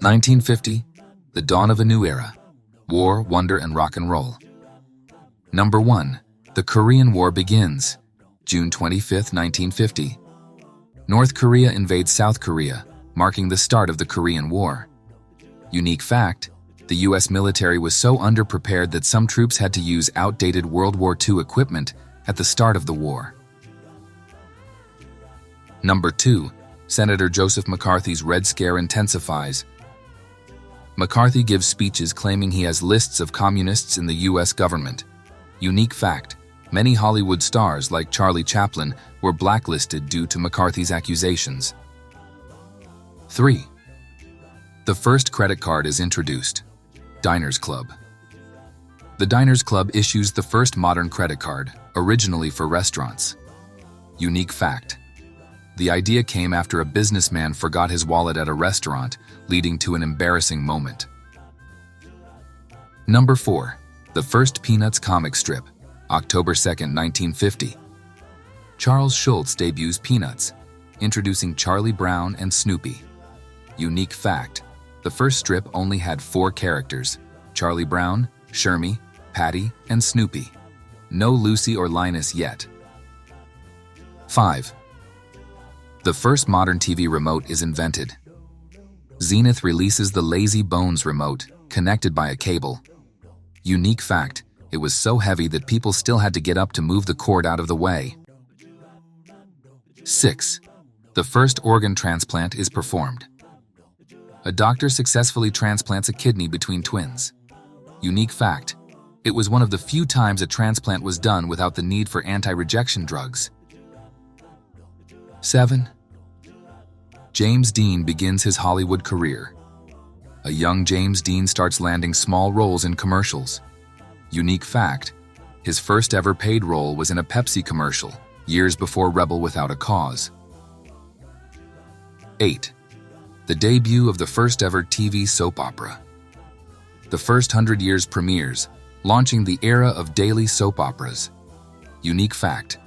1950, the dawn of a new era. War, wonder, and rock and roll. Number 1. The Korean War begins. June 25, 1950. North Korea invades South Korea, marking the start of the Korean War. Unique fact: the U.S. military was so underprepared that some troops had to use outdated World War II equipment at the start of the war. Number 2. Senator Joseph McCarthy's Red Scare intensifies. McCarthy gives speeches claiming he has lists of communists in the U.S. government. Unique fact: many Hollywood stars like Charlie Chaplin were blacklisted due to McCarthy's accusations. 3. The first credit card is introduced. Diners Club. The Diners Club issues the first modern credit card, originally for restaurants. Unique fact: the idea came after a businessman forgot his wallet at a restaurant, leading to an embarrassing moment. Number 4. The first Peanuts comic strip. October 2, 1950. Charles Schulz debuts Peanuts, introducing Charlie Brown and Snoopy. Unique fact: the first strip only had 4 characters: Charlie Brown, Shermie, Patty, and Snoopy. No Lucy or Linus yet. 5. The first modern TV remote is invented. Zenith releases the Lazy Bones remote, connected by a cable. Unique fact: it was so heavy that people still had to get up to move the cord out of the way. 6. The first organ transplant is performed. A doctor successfully transplants a kidney between twins. Unique fact: it was one of the few times a transplant was done without the need for anti-rejection drugs. 7. James Dean begins his Hollywood career. A young James Dean starts landing small roles in commercials. Unique fact: his first ever paid role was in a Pepsi commercial, years before Rebel Without a Cause. 8. The debut of the first ever TV soap opera. The first 100 Years premieres, launching the era of daily soap operas. Unique fact: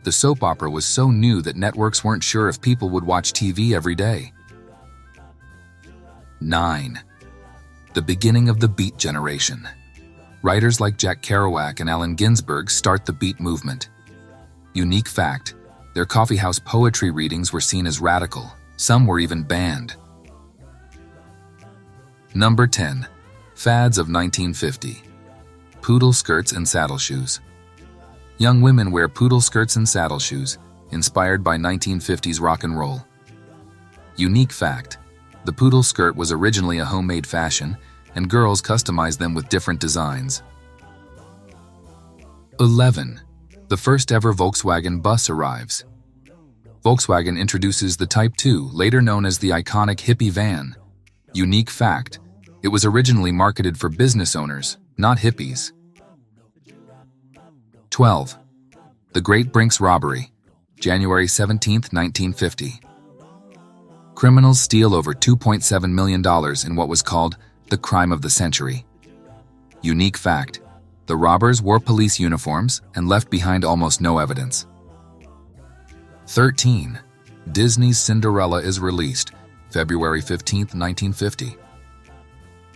the soap opera was so new that networks weren't sure if people would watch TV every day. 9. The beginning of the Beat generation. Writers like Jack Kerouac and Allen Ginsberg start the Beat movement. Unique fact: their coffeehouse poetry readings were seen as radical. Some were even banned. Number 10. Fads of 1950. Poodle skirts and saddle shoes. Young women wear poodle skirts and saddle shoes, inspired by 1950s rock and roll. Unique fact: the poodle skirt was originally a homemade fashion, and girls customized them with different designs. 11. The first ever Volkswagen bus arrives. Volkswagen introduces the Type 2, later known as the iconic hippie van. Unique fact: it was originally marketed for business owners, not hippies. 12. The Great Brinks Robbery. January 17, 1950. Criminals steal over $2.7 million in what was called the crime of the century. Unique fact: the robbers wore police uniforms and left behind almost no evidence. 13. Disney's Cinderella is released, February 15, 1950.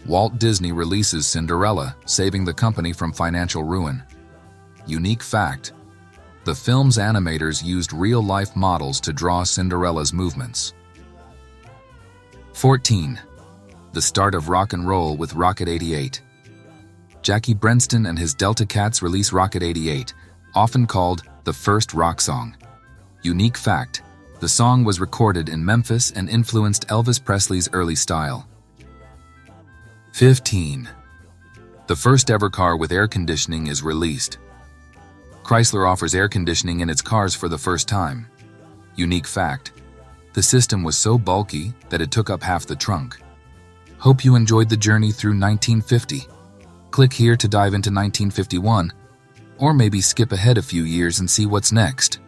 Walt Disney releases Cinderella, saving the company from financial ruin. Unique fact: the film's animators used real-life models to draw Cinderella's movements. 14. The start of rock and roll with Rocket 88. Jackie Brenston and his Delta Cats release Rocket 88, often called the first rock song. Unique fact: the song was recorded in Memphis and influenced Elvis Presley's early style. 15. The first ever car with air conditioning is released. Chrysler offers air conditioning in its cars for the first time. Unique fact: the system was so bulky that it took up half the trunk. Hope you enjoyed the journey through 1950. Click here to dive into 1951, or maybe skip ahead a few years and see what's next.